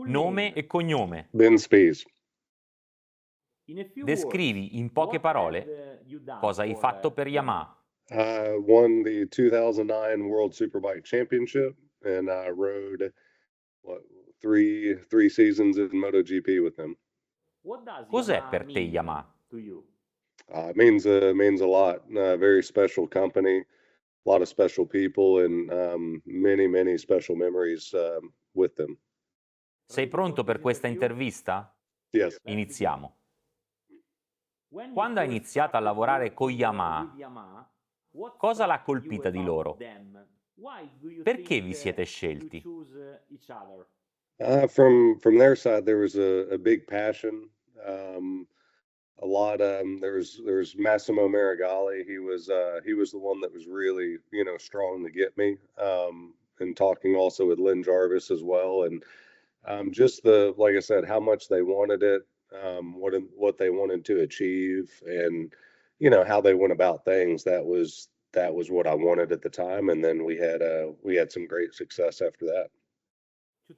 Nome e cognome. Ben Spies. Descrivi in poche parole cosa hai fatto per Yamaha. Won the 2009 World Superbike Championship, and I rode what, three seasons in MotoGP with them. Cos'è per te Yamaha? Means a lot. Very special company, a lot of special people, and many special memories with them. Sei pronto per questa intervista? Yes. Iniziamo. Quando hai iniziato a lavorare con Yamaha, cosa l'ha colpita di loro? Perché vi siete scelti? From their side, there was a big passion. A lot. There's Massimo Marigali. He was the one that was really strong to get me. And talking also with Lynn Jarvis as well, and just like I said, how much they wanted it, what they wanted to achieve, and how they went about things. That was what I wanted at the time, and then we had some great success after that.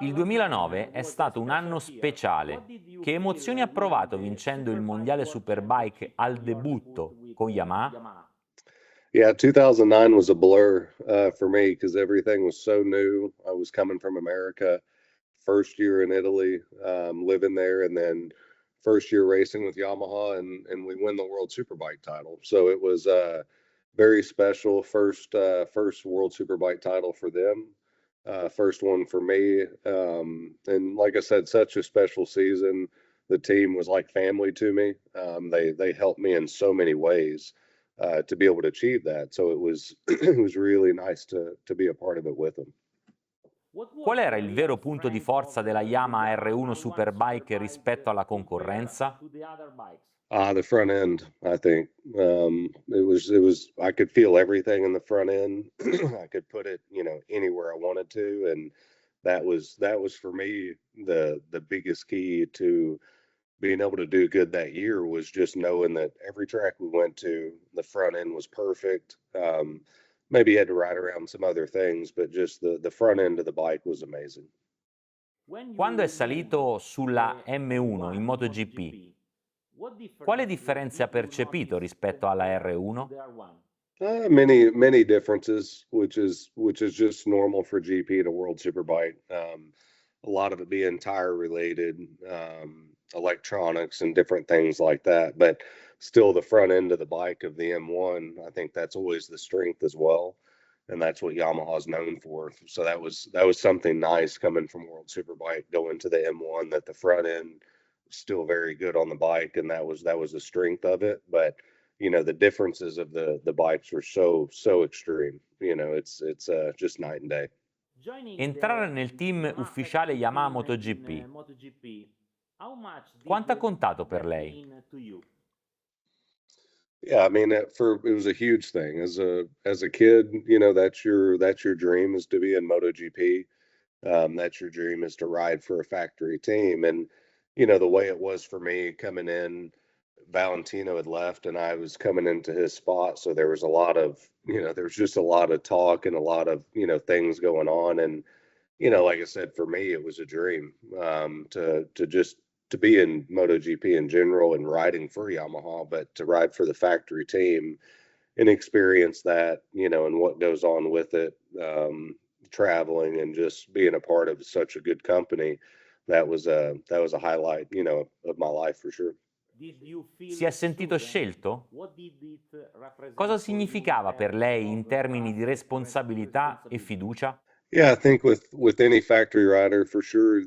Il 2009 è stato un anno speciale. Che emozioni ha provato vincendo il mondiale Superbike al debutto con Yamaha? Yeah, 2009 was a blur for me because everything was so new. I was coming from America, first year in Italy, living there, and then first year racing with Yamaha, and we win the World Superbike title. So it was very special. First World Superbike title for them. First one for me. And like I said, such a special season. The team was like family to me. They helped me in so many ways to be able to achieve that. So it was it was really nice to be a part of it with them. Qual era il vero punto di forza della Yamaha R1 Superbike rispetto alla concorrenza? The front end, I think. I could feel everything in the front end. I could put it, anywhere I wanted to, and that was for me the biggest key to being able to do good that year, was just knowing that every track we went to, the front end was perfect. Maybe you had to ride around some other things, but just the front end of the bike was amazing. Quando è salito sulla M1 in MotoGP, quale differenze ha percepito rispetto alla R1? Many differences, which is just normal for GP to World Superbike. A lot of it being tire related, electronics and different things like that. But still, the front end of the bike of the M1, I think that's always the strength as well, and that's what Yamaha is known for. So that was something nice coming from World Superbike going to the M1, that the front end was still very good on the bike, and that was the strength of it. But the differences of the bikes were so extreme. It's just night and day. Entrare nel team ufficiale Yamaha MotoGP, quanto ha contato per lei? Yeah, I mean, it was a huge thing as a kid. That's your dream, is to be in MotoGP. That's your dream, is to ride for a factory team. And the way it was for me coming in, Valentino had left and I was coming into his spot, so there was a lot of there was just a lot of talk and a lot of things going on. And like I said, for me it was a dream, to be in MotoGP in general and riding for Yamaha, but to ride for the factory team and experience that, and what goes on with it, traveling and just being a part of such a good company. That was a highlight, of my life for sure. Si è sentito scelto? Cosa significava per lei in termini di responsabilità e fiducia? Yeah, I think with any factory rider, for sure,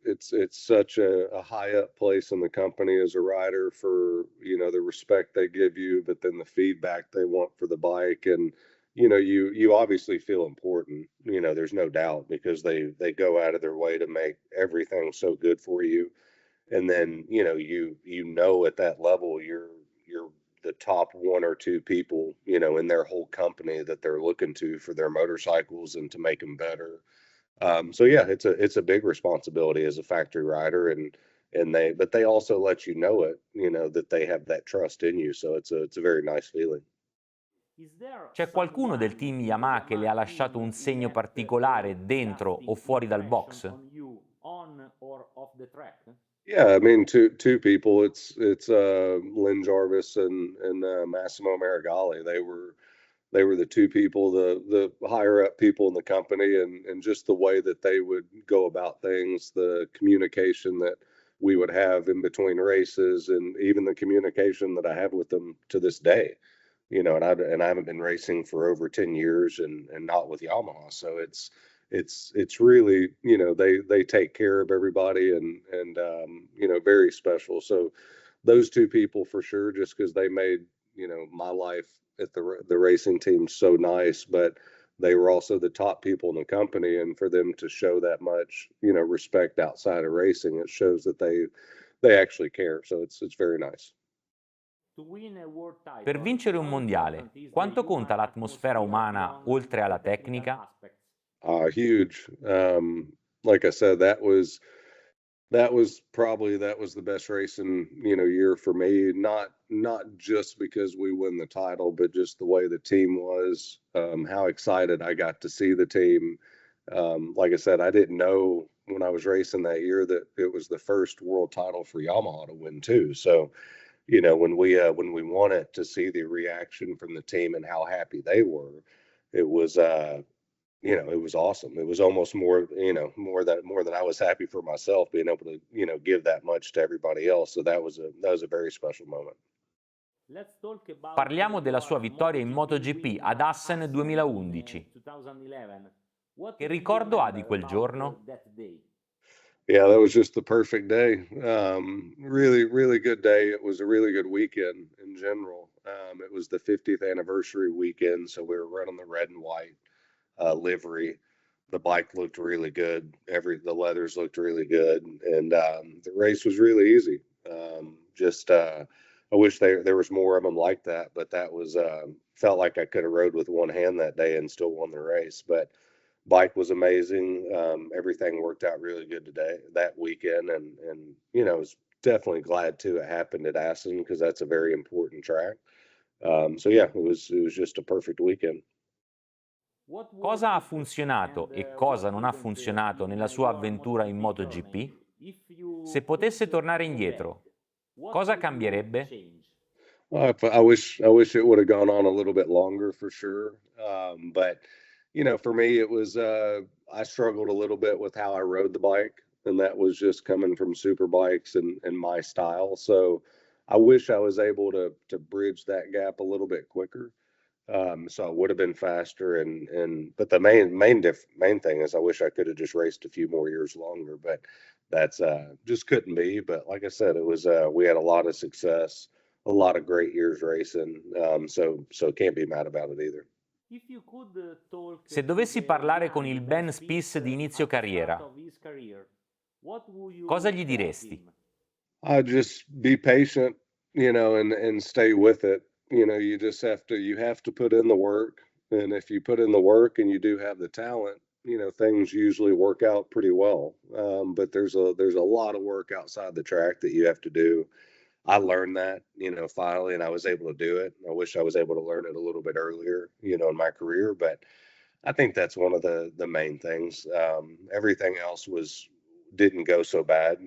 it's such a high up place in the company as a rider, for the respect they give you, but then the feedback they want for the bike. And you obviously feel important, there's no doubt, because they go out of their way to make everything so good for you. And then at that level you're the top one or two people in their whole company that they're looking to for their motorcycles and to make them better. So yeah, it's a big responsibility as a factory rider, but they also let that they have that trust in you, so it's a very nice feeling. C'è qualcuno del team Yamaha che le ha lasciato un segno particolare dentro o fuori dal box? Yeah, I mean, two people. It's Lynn Jarvis and Massimo Marigali. They were the two people, the higher up people in the company, and just the way that they would go about things, the communication that we would have in between races, and even the communication that I have with them to this day. And I haven't been racing for over 10 years, and not with Yamaha. So it's really, they take care of everybody, and very special. So those two people for sure, just because they made, my life at the racing team so nice, but they were also the top people in the company, and for them to show that much, respect outside of racing, it shows that they actually care. So it's very nice. Per vincere un mondiale, quanto conta l'atmosfera umana oltre alla tecnica? Huge. Like I said, that was the best racing, year for me. Not just because we win the title, but just the way the team was, how excited I got to see the team. Like I said, I didn't know when I was racing that year that it was the first world title for Yamaha to win too. So, when we won it, to see the reaction from the team and how happy they were, it was it was awesome. It was almost more than I was happy for myself, being able to, give that much to everybody else. So that was a very special moment. Parliamo della sua vittoria in MotoGP ad Assen 2011. Che ricordo ha di quel giorno? Yeah, that was just the perfect day. Really, really good day. It was a really good weekend in general. It was the 50th anniversary weekend, so we were running the red and white livery. The bike looked really good. The leathers looked really good, and the race was really easy. Just I wish there was more of them like that, but that was felt like I could have rode with one hand that day and still won the race. But bike was amazing. Everything worked out really good today that weekend, and I was definitely glad too it happened at Assen because that's a very important track. So yeah, it was just a perfect weekend. Cosa ha funzionato e cosa non ha funzionato nella sua avventura in MotoGP? Se potesse tornare indietro, cosa cambierebbe? Well, I wish it would have gone on a little bit longer for sure. But for me, it was I struggled a little bit with how I rode the bike, and that was just coming from super bikes and my style. So I wish I was able to bridge that gap a little bit quicker. So I would have been faster, but the main thing is I wish I could have just raced a few more years longer, but that's just couldn't be. But like I said, it was we had a lot of success, a lot of great years racing, so can't be mad about it either. Se dovessi parlare con il Ben Spies di inizio carriera, cosa gli diresti? Just be patient, and stay with it. You have to put in the work, and if you put in the work and you do have the talent, things usually work out pretty well. But there's a lot of work outside the track that you have to do. I learned that, finally, and I was able to do it. I wish I was able to learn it a little bit earlier, in my career, but I think that's one of the main things. Everything else didn't go so bad,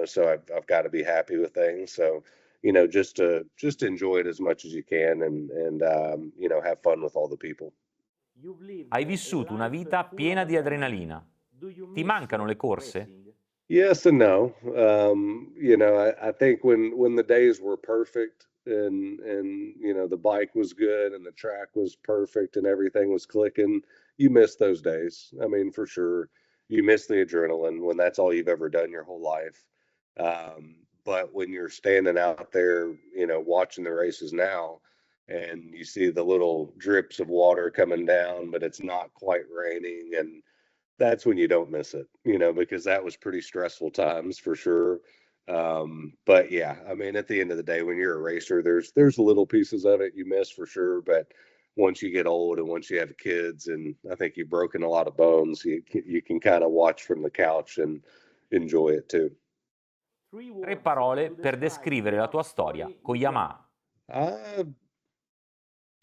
so I've got to be happy with things. So, just enjoy it as much as you can, and have fun with all the people. Hai vissuto una vita piena di adrenalina. Ti mancano le corse? Yes and no. I think when the days were perfect, and the bike was good and the track was perfect and everything was clicking, you miss those days. I mean, for sure, you miss the adrenaline when that's all you've ever done your whole life. But when you're standing out there, watching the races now, and you see the little drips of water coming down, but it's not quite raining, and that's when you don't miss it, because that was pretty stressful times for sure. But yeah, I mean, at the end of the day, when you're a racer, there's little pieces of it you miss for sure. But once you get old and once you have kids, and I think you've broken a lot of bones, you can kind of watch from the couch and enjoy it too. 3 parole per descrivere la tua storia con Yamaha. Uh,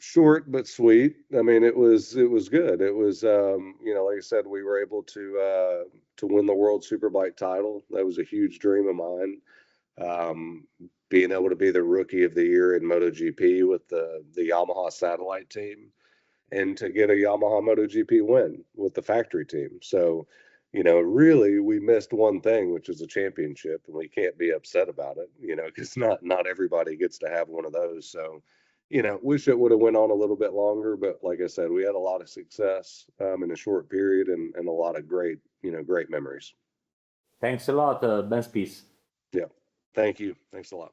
Short but sweet. I mean, it was good. It was, like I said, we were able to win the World Superbike title. That was a huge dream of mine. Being able to be the rookie of the year in MotoGP with the Yamaha satellite team, and to get a Yamaha MotoGP win with the factory team. So, really we missed one thing, which is a championship, and we can't be upset about it, because not everybody gets to have one of those. So, wish it would have went on a little bit longer, but like I said, we had a lot of success in a short period, and a lot of great memories. Thanks a lot, Ben Spies. Yeah. Thank you. Thanks a lot.